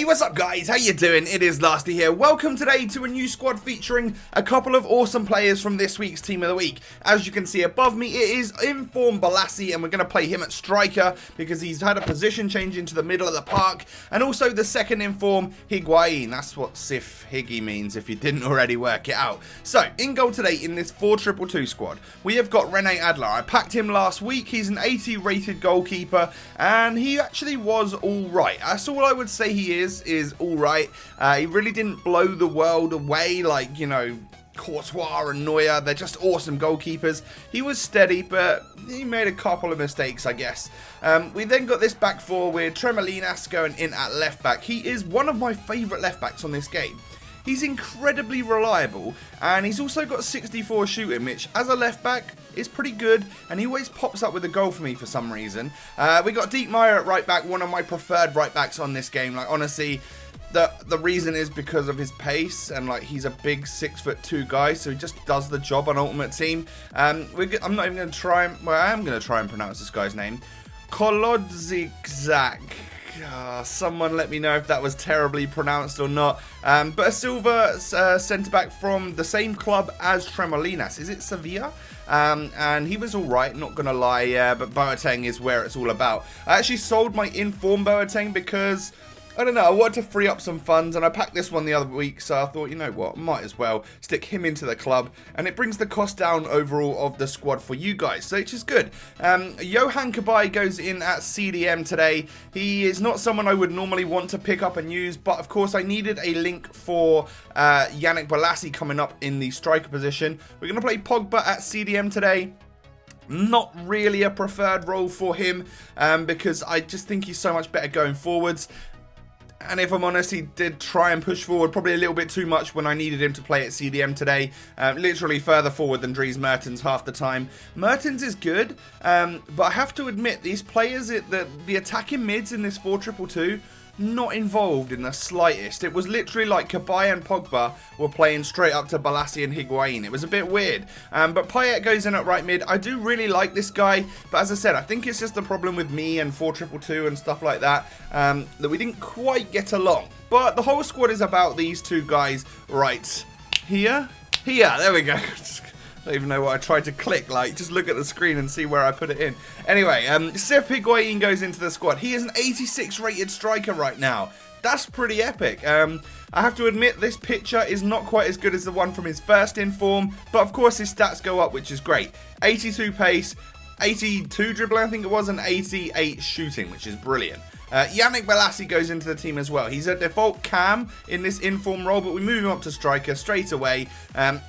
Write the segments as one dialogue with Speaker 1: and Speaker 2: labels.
Speaker 1: Hey, what's up guys? How you doing? It is Lasty here. Welcome today to a new squad featuring a couple of awesome players from this week's Team of the Week. As you can see above me, it is IF Bolasie, and we're going to play him at striker because he's had a position change into the middle of the park. And also the second IF Higuain. That's what SIF Higuain means if you didn't already work it out. So, in goal today in this 4-2-2 squad, we have got Rene Adler. I packed him last week. He's an 80 rated goalkeeper and he actually was alright. That's all I would say he is alright. He really didn't blow the world away like, you know, Courtois and Neuer. They're just awesome goalkeepers. He was steady, but he made a couple of mistakes, I guess. We then got this back four with Tremolinas going in at left back. He is one of my favourite left backs on this game. He's incredibly reliable, and he's also got 64 shooting, which as a left back is pretty good, and he always pops up with a goal for me for some reason. We got Diekmeyer at right back, one of my preferred right backs on this game. Like, honestly, the reason is because of his pace, and like he's a big 6'2" guy, so he just does the job on Ultimate Team. I'm not even going to try and, well, I am going to try and pronounce this guy's name. Kolodzikzak. Someone let me know if that was terribly pronounced or not. But a silver centre-back from the same club as Tremolinas. Is it Sevilla? And he was alright, not going to lie, yeah, but Boateng is where it's all about. I actually sold my inform Boateng because, I don't know, I wanted to free up some funds, and I packed this one the other week, so I thought, you know what, might as well stick him into the club, and it brings the cost down overall of the squad for you guys, so it's just good. Yohan Cabaye goes in at CDM today. He is not someone I would normally want to pick up and use, but of course I needed a link for IF Bolasie coming up in the striker position. We're going to play Pogba at CDM today. Not really a preferred role for him, because I just think he's so much better going forwards. And if I'm honest, he did try and push forward probably a little bit too much when I needed him to play at CDM today. Literally further forward than Dries Mertens half the time. Mertens is good, but I have to admit, these players, the attacking mids in this 4-2-2, not involved in the slightest. It was literally like Cabaye and Pogba were playing straight up to Bolasie and Higuain. It was a bit weird. But Payet goes in at right mid. I do really like this guy, but as I said, I think it's just the problem with me and 4-2-2 and stuff like that, that we didn't quite get along. But the whole squad is about these two guys right here. There we go. I don't even know what I tried to click, like, just look at the screen and see where I put it in. Anyway, SIF Higuain goes into the squad. He is an 86 rated striker right now. That's pretty epic. I have to admit, this picture is not quite as good as the one from his first inform, but of course his stats go up, which is great. 82 pace, 82 dribbling I think it was, and 88 shooting, which is brilliant. IF Bolasie goes into the team as well. He's a default cam in this inform role, but we move him up to striker straight away.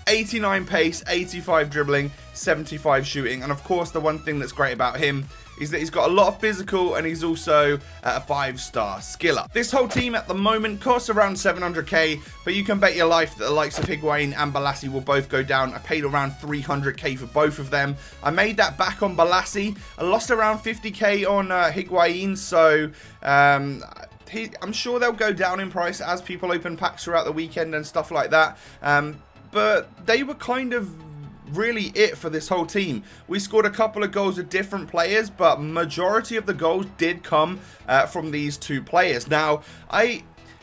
Speaker 1: 89 pace, 85 dribbling, 75 shooting. And of course, the one thing that's great about him is that he's got a lot of physical, and he's also a 5-star skiller. This whole team at the moment costs around 700k, but you can bet your life that the likes of Higuain and Bolasie will both go down. I paid around 300k for both of them. I made that back on Bolasie. I lost around 50k on Higuain, so I'm sure they'll go down in price as people open packs throughout the weekend and stuff like that. But they were kind of really it for this whole team. We scored a couple of goals with different players, but majority of the goals did come from these two players. Now,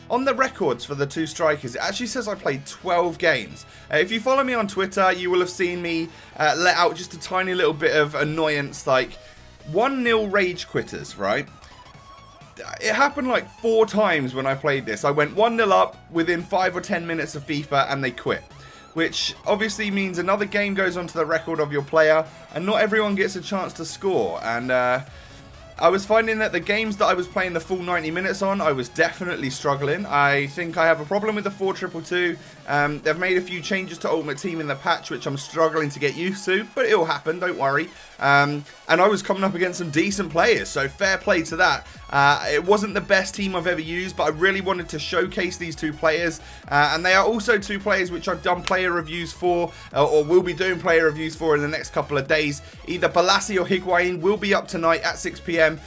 Speaker 1: on the records for the two strikers, it actually says I played 12 games. If you follow me on Twitter, you will have seen me let out just a tiny little bit of annoyance, like 1-0 rage quitters, right? It happened like 4 times when I played this. I went 1-0 up within 5 or 10 minutes of FIFA and they quit, which obviously means another game goes onto the record of your player, and not everyone gets a chance to score. And I was finding that the games that I was playing the full 90 minutes on, I was definitely struggling. I think I have a problem with the 4-2-2. They've made a few changes to Ultimate Team in the patch, which I'm struggling to get used to, but it'll happen, don't worry. And I was coming up against some decent players, so fair play to that. It wasn't the best team I've ever used, but I really wanted to showcase these two players. And they are also two players which I've done player reviews for, or will be doing player reviews for in the next couple of days. Either Bolasie or Higuain will be up tonight at 6 PM,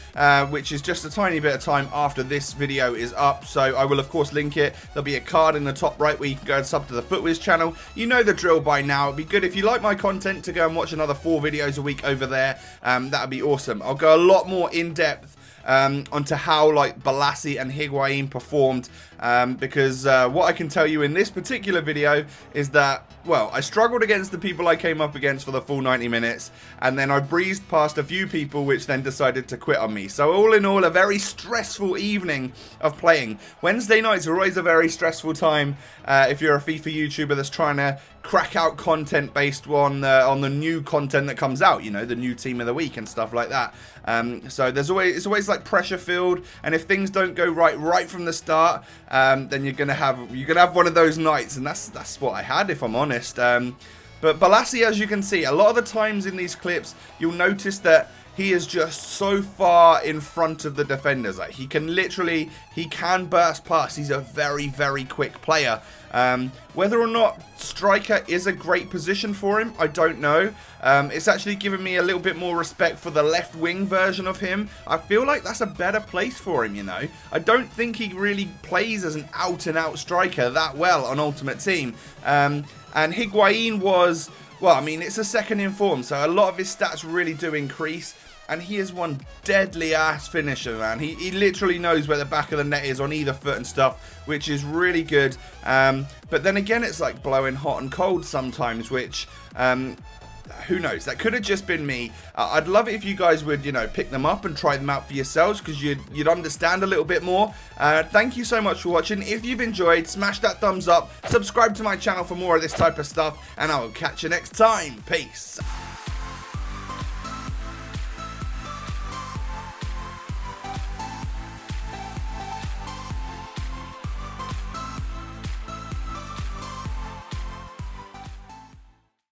Speaker 1: which is just a tiny bit of time after this video is up. So I will, of course, link it. There'll be a card in the top right where you can go and sub to the FUTWIZ channel. You know the drill by now. It'd be good if you like my content to go and watch another 4 videos a week over there. That would be awesome. I'll go a lot more in depth onto how like Bolasie and Higuain performed, because what I can tell you in this particular video is that, well, I struggled against the people I came up against for the full 90 minutes, and then I breezed past a few people which then decided to quit on me. So all in all, a very stressful evening of playing. Wednesday nights are always a very stressful time if you're a FIFA YouTuber that's trying to crack out content based on the new content that comes out, you know, the new team of the week and stuff like that. So it's always like pressure filled, and if things don't go right from the start, then you're gonna have one of those nights, and that's what I had, if I'm honest. But Bolasie, as you can see, a lot of the times in these clips, you'll notice that he is just so far in front of the defenders. Like, he can burst past. He's a very quick player. Whether or not striker is a great position for him, I don't know. It's actually given me a little bit more respect for the left wing version of him. I feel like that's a better place for him, you know. I don't think he really plays as an out-and-out striker that well on Ultimate Team. And Higuain was, well, I mean, it's a second in form, so a lot of his stats really do increase. And he is one deadly ass finisher, man. He literally knows where the back of the net is on either foot and stuff, which is really good. But then again, it's like blowing hot and cold sometimes, which who knows? That could have just been me. I'd love it if you guys would, you know, pick them up and try them out for yourselves, because you'd understand a little bit more. Thank you so much for watching. If you've enjoyed, smash that thumbs up, subscribe to my channel for more of this type of stuff, and I will catch you next time. Peace.